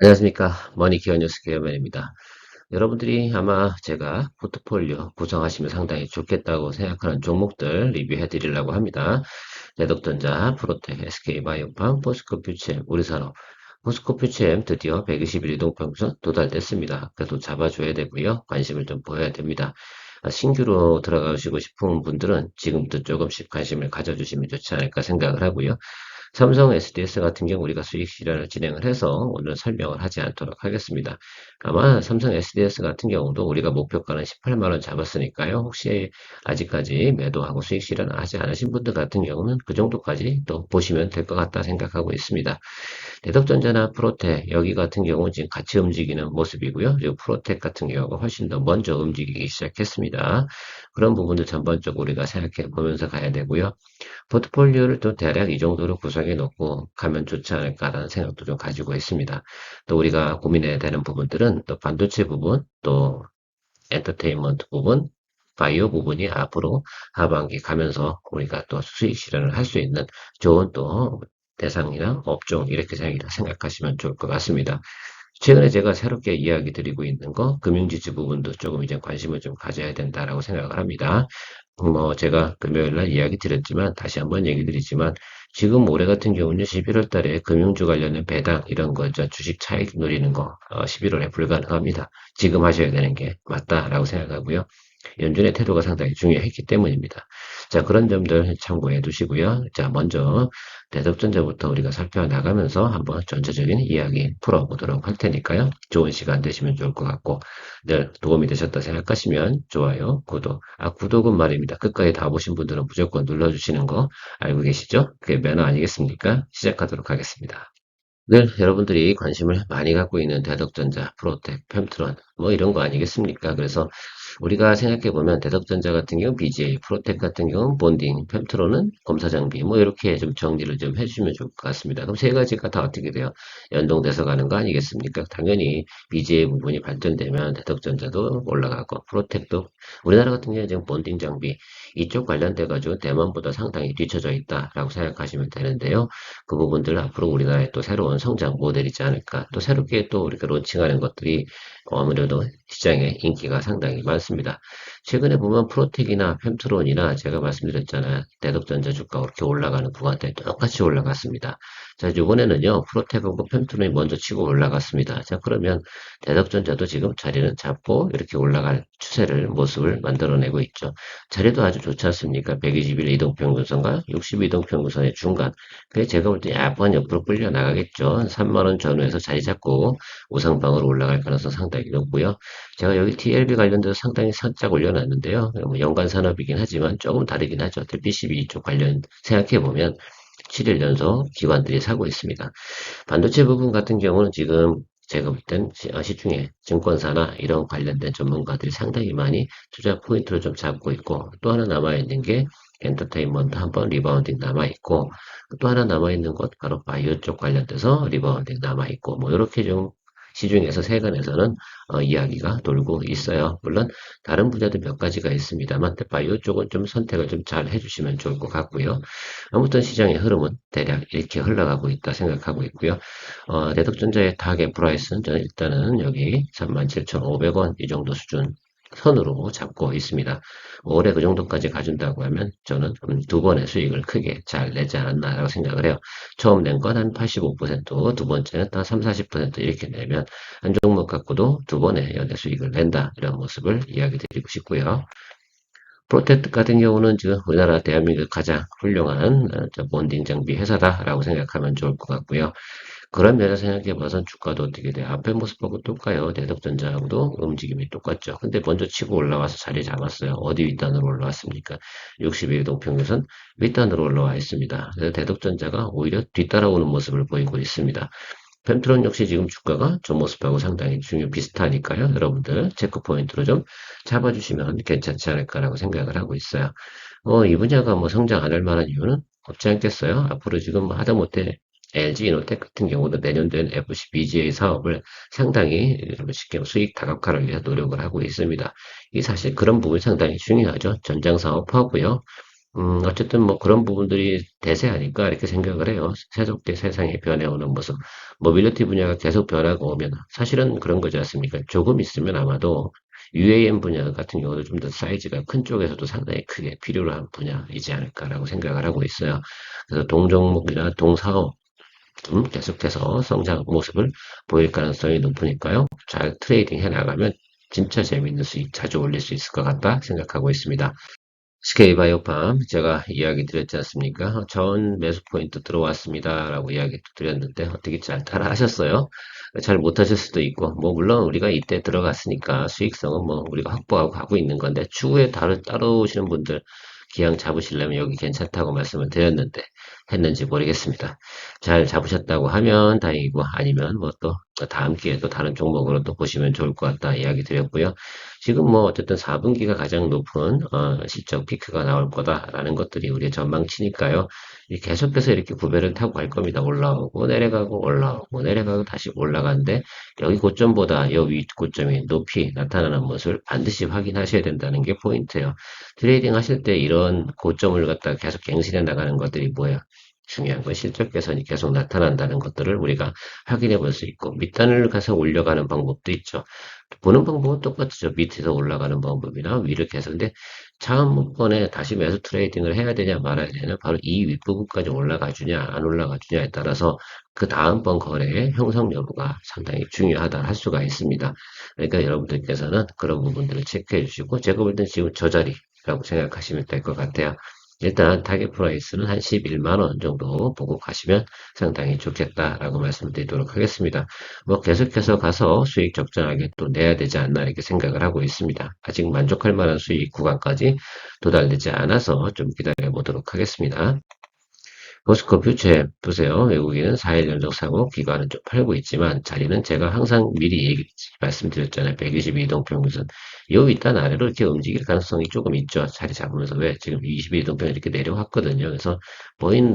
안녕하십니까. 머니케어 뉴스 케어맨입니다. 여러분들이 아마 제가 포트폴리오 구성하시면 상당히 좋겠다고 생각하는 종목들 리뷰해 드리려고 합니다. 대덕전자, 프로텍, SK바이오팜, 포스코퓨처엠, 우리산업. 포스코퓨처엠 드디어 121 이동평균선 도달됐습니다. 그래도 잡아줘야 되고요. 관심을 좀 보여야 됩니다. 신규로 들어가시고 싶은 분들은 지금부터 조금씩 관심을 가져주시면 좋지 않을까 생각을 하고요. 삼성 SDS 같은 경우 우리가 수익 실현을 진행을 해서 오늘 설명을 하지 않도록 하겠습니다. 아마 삼성 SDS 같은 경우도 우리가 목표가는 18만 원 잡았으니까요. 혹시 아직까지 매도하고 수익 실현을 하지 않으신 분들 같은 경우는 그 정도까지 또 보시면 될 것 같다 생각하고 있습니다. 대덕전자나 프로텍 여기 같은 경우는 지금 같이 움직이는 모습이고요. 그리고 프로텍 같은 경우가 훨씬 더 먼저 움직이기 시작했습니다. 그런 부분들 전반적으로 우리가 생각해 보면서 가야 되고요. 포트폴리오를 또 대략 이 정도로 구성해 놓고 가면 좋지 않을까라는 생각도 좀 가지고 있습니다. 또 우리가 고민해야 되는 부분들은 또 반도체 부분, 또 엔터테인먼트 부분, 바이오 부분이 앞으로 하반기 가면서 우리가 또 수익 실현을 할 수 있는 좋은 또 대상이나 업종 이렇게 생각하시면 좋을 것 같습니다. 최근에 제가 새롭게 이야기 드리고 있는 거 금융지주 부분도 조금 이제 관심을 좀 가져야 된다라고 생각을 합니다. 뭐 제가 금요일 날 이야기 드렸지만 다시 한번 얘기 드리지만 지금 올해 같은 경우는 11월 달에 금융주 관련된 배당 이런 거 주식 차익 노리는 거 11월에 불가능합니다. 지금 하셔야 되는 게 맞다라고 생각하고요. 연준의 태도가 상당히 중요했기 때문입니다. 자, 그런 점들 참고해 두시고요. 자, 먼저 대덕전자부터 우리가 살펴나가면서 한번 전체적인 이야기 풀어보도록 할 테니까요. 좋은 시간 되시면 좋을 것 같고, 늘 도움이 되셨다 생각하시면 좋아요, 구독. 구독은 말입니다. 끝까지 다 보신 분들은 무조건 눌러주시는 거 알고 계시죠? 그게 매너 아니겠습니까? 시작하도록 하겠습니다. 늘 여러분들이 관심을 많이 갖고 있는 대덕전자, 프로텍, 펜트론 뭐 이런 거 아니겠습니까? 그래서 우리가 생각해보면 대덕전자 같은 경우 BGA, 프로텍 같은 경우 본딩, 펜트론은 검사장비 뭐 이렇게 좀 정리를 좀 해주시면 좋을 것 같습니다. 그럼 세 가지가 다 어떻게 돼요? 연동돼서 가는 거 아니겠습니까? 당연히 BGA 부분이 발전되면 대덕전자도 올라가고 프로텍도 우리나라 같은 경우에 지금 본딩 장비 이쪽 관련돼 가지고 대만보다 상당히 뒤쳐져 있다라고 생각하시면 되는데요. 그 부분들 앞으로 우리나라의 또 새로운 성장 모델이지 않을까. 또 새롭게 또 우리가 론칭하는 것들이 아무래도 시장에 인기가 상당히 많습니다. 최근에 보면 프로텍이나 펜트론이나 제가 말씀드렸잖아요. 대덕전자 주가가 그렇게 올라가는 구간대 똑같이 올라갔습니다. 자, 이번에는요, 프로텍하고 펜트론이 먼저 치고 올라갔습니다. 자, 그러면 대덕전자도 지금 자리는 잡고 이렇게 올라갈 추세를, 모습을 만들어내고 있죠. 자리도 아주 좋지 않습니까? 121 이동평균선과 60 이동평균선의 중간. 그래 제가 볼 때 약간 옆으로 끌려 나가겠죠. 3만 원 전후에서 자리 잡고 우상방으로 올라갈 가능성 상당히 높고요. 제가 여기 TLB 관련돼서 상당히 살짝 올려놨는데요. 뭐 연간 산업이긴 하지만 조금 다르긴 하죠. PCB 쪽 관련 생각해 보면 7일 연속 기관들이 사고 있습니다. 반도체 부분 같은 경우는 지금 제가 볼 땐 시중에 증권사나 이런 관련된 전문가들이 상당히 많이 투자 포인트를 좀 잡고 있고 또 하나 남아있는 게 엔터테인먼트 한번 리바운딩 남아있고 또 하나 남아있는 것 바로 바이오 쪽 관련돼서 리바운딩 남아있고 뭐 이렇게 좀 시중에서 세간에서는 이야기가 돌고 있어요. 물론 다른 분야도 몇 가지가 있습니다만 바이오 쪽은 좀 선택을 좀 잘 해주시면 좋을 것 같고요. 아무튼 시장의 흐름은 대략 이렇게 흘러가고 있다 생각하고 있고요. 대덕전자의 타겟 프라이스는 저는 일단은 여기 37,500원 이 정도 수준 선으로 잡고 있습니다. 올해 그 정도까지 가준다고 하면 저는 두 번의 수익을 크게 잘 내지 않았나라고 생각을 해요. 처음 낸 건 한 85%, 두 번째는 한 3, 40% 이렇게 내면 한 종목 갖고도 두 번의 연내 수익을 낸다 이런 모습을 이야기 드리고 싶고요. 프로텍트 같은 경우는 지금 우리나라 대한민국 가장 훌륭한 본딩 장비 회사다라고 생각하면 좋을 것 같고요. 그런 면에서 생각해봐서 주가도 어떻게 돼요? 앞에 모습하고 똑같아요. 대덕전자하고도 움직임이 똑같죠. 근데 먼저 치고 올라와서 자리 잡았어요. 어디 윗단으로 올라왔습니까? 62일 동평균선 윗단으로 올라와 있습니다. 그래서 대덕전자가 오히려 뒤따라오는 모습을 보이고 있습니다. 펜트론 역시 지금 주가가 저 모습하고 상당히 비슷하니까요. 여러분들 체크 포인트로 좀 잡아주시면 괜찮지 않을까라고 생각을 하고 있어요. 이 분야가 뭐 성장 안 할 만한 이유는 없지 않겠어요? 앞으로 지금 뭐 하다못해 LG 이노텍 같은 경우도 내년도엔 FC BGA 사업을 상당히 쉽게 수익 다각화를 위해서 노력을 하고 있습니다. 이 사실 그런 부분이 상당히 중요하죠. 전장 사업하고요. 어쨌든 뭐 그런 부분들이 대세 아닐까 이렇게 생각을 해요. 세속된 세상의 변해오는 모습. 모빌리티 분야가 계속 변하고 오면 사실은 그런 거지 않습니까? 조금 있으면 아마도 UAM 분야 같은 경우도 좀 더 사이즈가 큰 쪽에서도 상당히 크게 필요로 한 분야이지 않을까라고 생각을 하고 있어요. 그래서 동종목이나 동사업 계속해서 성장 모습을 보일 가능성이 높으니까요. 잘 트레이딩 해 나가면 진짜 재밌는 수익 자주 올릴 수 있을 것 같다 생각하고 있습니다. SK바이오팜 제가 이야기 드렸지 않습니까? 전 매수 포인트 들어왔습니다. 라고 이야기 드렸는데 어떻게 잘 따라 하셨어요? 잘 못하실 수도 있고 뭐 물론 우리가 이때 들어갔으니까 수익성은 뭐 우리가 확보하고 가고 있는 건데 추후에 따라오시는 분들 기왕 잡으시려면 여기 괜찮다고 말씀을 드렸는데 했는지 모르겠습니다. 잘 잡으셨다고 하면 다행이고 아니면 뭐 또 다음 기회에 또 다른 종목으로 또 보시면 좋을 것 같다 이야기 드렸고요. 지금 뭐 어쨌든 4분기가 가장 높은 실적 피크가 나올 거다라는 것들이 우리의 전망치니까요. 계속해서 이렇게 구배를 타고 갈 겁니다. 올라오고 내려가고 올라오고 내려가고 다시 올라가는데 여기 고점보다 여위 고점이 높이 나타나는 모습을 반드시 확인하셔야 된다는 게 포인트예요. 트레이딩 하실 때 이런 고점을 갖다가 계속 갱신해 나가는 것들이 뭐예요? 중요한 건 실적 개선이 계속 나타난다는 것들을 우리가 확인해 볼 수 있고 밑단을 가서 올려가는 방법도 있죠. 보는 방법은 똑같죠. 밑에서 올라가는 방법이나 위를 계속. 근데 차원문건에 다시 매수 트레이딩을 해야 되냐 말아야 되냐 바로 이 윗부분까지 올라가 주냐 안 올라가 주냐에 따라서 그 다음번 거래의 형성 여부가 상당히 중요하다 할 수가 있습니다. 그러니까 여러분들께서는 그런 부분들을 체크해 주시고 제가 볼 땐 지금 저 자리라고 생각하시면 될 것 같아요. 일단 타겟 프라이스는 한 11만 원 정도 보고 가시면 상당히 좋겠다라고 말씀드리도록 하겠습니다. 뭐 계속해서 가서 수익 적정하게 또 내야 되지 않나 이렇게 생각을 하고 있습니다. 아직 만족할 만한 수익 구간까지 도달되지 않아서 좀 기다려 보도록 하겠습니다. 모스코 퓨처 보세요. 외국인은 4일 연속 사고 기관은 좀 팔고 있지만 자리는 제가 항상 미리 말씀드렸잖아요. 122동평선 요 윗단 아래로 이렇게 움직일 가능성이 조금 있죠. 자리 잡으면서 왜 지금 22동평 이렇게 내려왔거든요. 그래서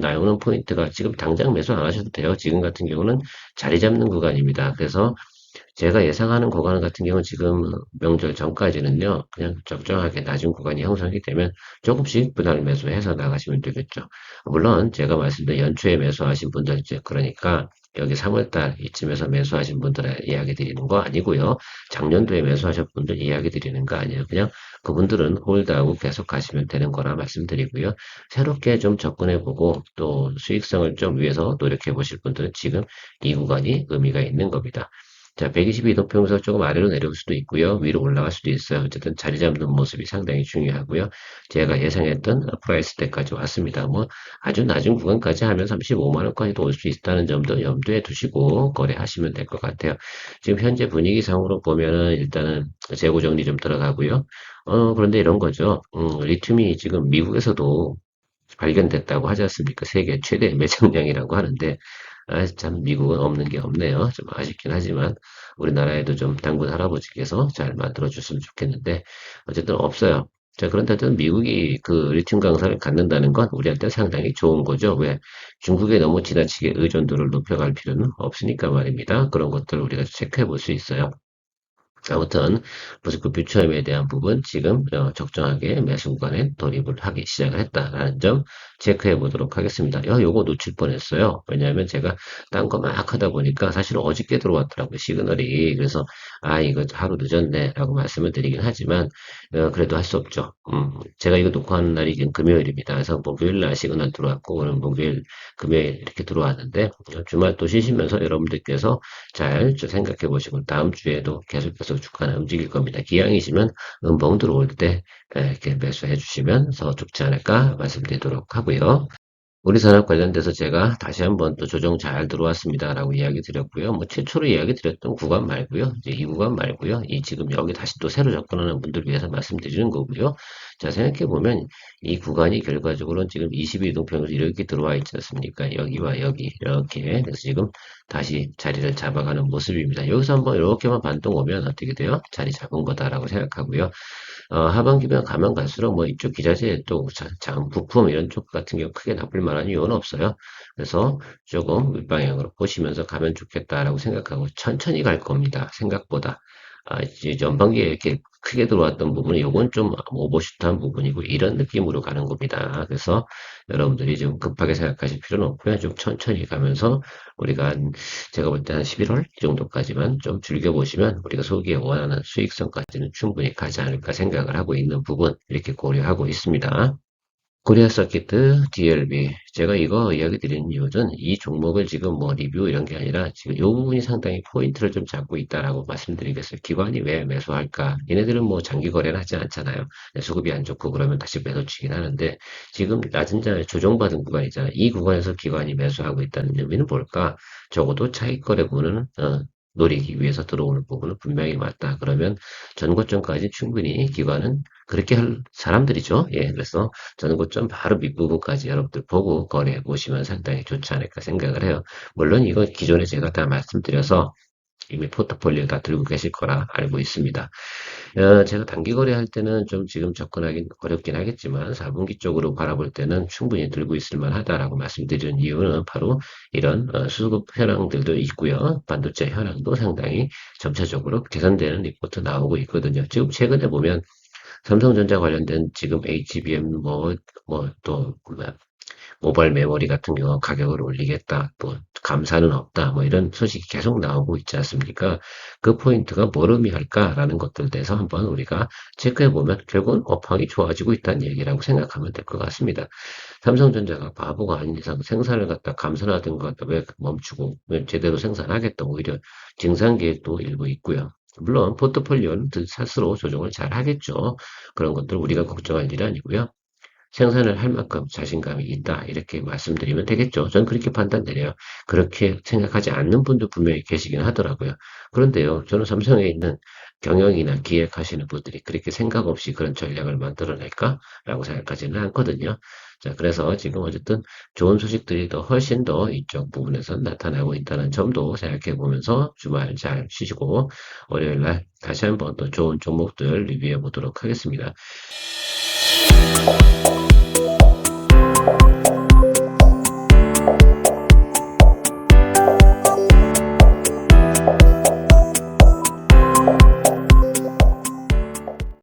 나오는 포인트가 지금 당장 매수 안 하셔도 돼요. 지금 같은 경우는 자리 잡는 구간입니다. 그래서 제가 예상하는 구간 같은 경우는 지금 명절 전까지는요, 그냥 적정하게 낮은 구간이 형성이 되면 조금씩 분할 매수해서 나가시면 되겠죠. 물론 제가 말씀드린 연초에 매수하신 분들, 이제 그러니까 여기 3월달 이쯤에서 매수하신 분들의 이야기 드리는 거 아니고요. 작년도에 매수하신 분들 이야기 드리는 거 아니에요. 그냥 그분들은 홀드하고 계속 가시면 되는 거라 말씀드리고요. 새롭게 좀 접근해보고 또 수익성을 좀 위해서 노력해 보실 분들은 지금 이 구간이 의미가 있는 겁니다. 자, 122도평에서 조금 아래로 내려올 수도 있고요. 위로 올라갈 수도 있어요. 어쨌든 자리 잡는 모습이 상당히 중요하고요. 제가 예상했던 프라이스 때까지 왔습니다. 뭐 아주 낮은 구간까지 하면 35만 원까지도 올 수 있다는 점도 염두에 두시고 거래하시면 될 것 같아요. 지금 현재 분위기상으로 보면은 일단은 재고 정리 좀 들어가고요. 그런데 이런 거죠. 리튬이 지금 미국에서도 발견됐다고 하지 않습니까? 세계 최대 매장량이라고 하는데 참 미국은 없는 게 없네요. 좀 아쉽긴 하지만 우리나라에도 좀 당군 할아버지께서 잘 만들어 줬으면 좋겠는데 어쨌든 없어요. 자, 그런데 어쨌든 미국이 그 리튬 강산을 갖는다는 건 우리한테 상당히 좋은 거죠. 왜? 중국에 너무 지나치게 의존도를 높여갈 필요는 없으니까 말입니다. 그런 것들을 우리가 체크해 볼 수 있어요. 아무튼 모스크 퓨처엠에 대한 부분 지금 적정하게 매수 구간에 돌입을 하기 시작을 했다라는 점 체크해 보도록 하겠습니다. 요거 놓칠 뻔했어요. 왜냐하면 제가 딴 거 막 하다 보니까 사실 어저께 들어왔더라고요. 시그널이. 그래서 이거 하루 늦었네 라고 말씀을 드리긴 하지만 그래도 할 수 없죠. 제가 이거 녹화하는 날이 지금 금요일입니다. 그래서 목요일 날 시그널 들어왔고 오늘 목요일 금요일 이렇게 들어왔는데 주말 또 쉬시면서 여러분들께서 잘 생각해 보시고 다음 주에도 계속해서 주가는 움직일 겁니다. 기왕이시면 음봉 들어올 때 이렇게 매수해 주시면 더 좋지 않을까 말씀드리도록 하고요. 우리 산업 관련돼서 제가 다시 한번 또 조정 잘 들어왔습니다라고 이야기 드렸고요. 뭐 최초로 이야기 드렸던 구간 말고요. 이제 이 구간 말고요. 이 지금 여기 다시 또 새로 접근하는 분들 위해서 말씀드리는 거고요. 자, 생각해 보면 이 구간이 결과적으로는 지금 22동평에서 이렇게 들어와 있지 않습니까? 여기와 여기 이렇게 그래서 지금 다시 자리를 잡아가는 모습입니다. 여기서 한번 이렇게만 반동 오면 어떻게 돼요? 자리 잡은 거다라고 생각하고요. 하반기면 가면 갈수록 뭐 이쪽 기자재 또 부품 이런 쪽 같은 경우 크게 나쁠 만한 이유는 없어요. 그래서 조금 윗방향으로 보시면서 가면 좋겠다라고 생각하고 천천히 갈 겁니다. 생각보다. 이제 전반기에 이렇게 크게 들어왔던 부분은 요건 좀 오버슈트한 부분이고 이런 느낌으로 가는 겁니다. 그래서 여러분들이 좀 급하게 생각하실 필요는 없고요. 좀 천천히 가면서 우리가 제가 볼 때 한 11월 이 정도까지만 좀 즐겨보시면 우리가 소기에 원하는 수익성까지는 충분히 가지 않을까 생각을 하고 있는 부분 이렇게 고려하고 있습니다. 코리아 서키트 DLB. 제가 이거 이야기 드리는 이유는 이 종목을 지금 뭐 리뷰 이런 게 아니라 지금 이 부분이 상당히 포인트를 좀 잡고 있다라고 말씀드리겠어요. 기관이 왜 매수할까? 얘네들은 뭐 장기 거래를 하지 않잖아요. 수급이 안 좋고 그러면 다시 매도 치긴 하는데 지금 낮은 자 조정받은 구간이잖아요. 이 구간에서 기관이 매수하고 있다는 의미는 뭘까? 적어도 차익 거래 부분은 노리기 위해서 들어오는 부분은 분명히 맞다. 그러면 전고점까지 충분히 기관은 그렇게 할 사람들이죠. 예, 그래서 저는 고점 바로 밑부분까지 여러분들 보고 거래해 보시면 상당히 좋지 않을까 생각을 해요. 물론 이거 기존에 제가 다 말씀드려서 이미 포트폴리오 다 들고 계실 거라 알고 있습니다. 제가 단기 거래할 때는 좀 지금 접근하긴 어렵긴 하겠지만 4분기 쪽으로 바라볼 때는 충분히 들고 있을 만하다라고 말씀드리는 이유는 바로 이런 수급 현황들도 있고요. 반도체 현황도 상당히 점차적으로 개선되는 리포트 나오고 있거든요. 지금 최근에 보면 삼성전자 관련된 지금 HBM 또 모바일 메모리 같은 경우 가격을 올리겠다, 또 감사는 없다, 뭐 이런 소식이 계속 나오고 있지 않습니까? 그 포인트가 뭘 의미할까라는 것들에 대해서 한번 우리가 체크해 보면 결국은 업황이 좋아지고 있다는 얘기라고 생각하면 될 것 같습니다. 삼성전자가 바보가 아닌 이상 생산을 갖다 감산하던 것 갖다 왜 멈추고 왜 제대로 생산하겠다 오히려 증산 계획도 일부 있고요. 물론 포트폴리오는 스스로 조정을 잘 하겠죠. 그런 것들 우리가 걱정할 일이 아니고요. 생산을 할 만큼 자신감이 있다. 이렇게 말씀드리면 되겠죠. 저는 그렇게 판단 내려요. 그렇게 생각하지 않는 분도 분명히 계시긴 하더라고요. 그런데요, 저는 삼성에 있는 경영이나 기획하시는 분들이 그렇게 생각 없이 그런 전략을 만들어낼까? 라고 생각하지는 않거든요. 자, 그래서 지금 어쨌든 좋은 소식들이 더 훨씬 더 이쪽 부분에서 나타나고 있다는 점도 생각해 보면서 주말 잘 쉬시고 월요일 날 다시 한번 더 좋은 종목들 리뷰해 보도록 하겠습니다.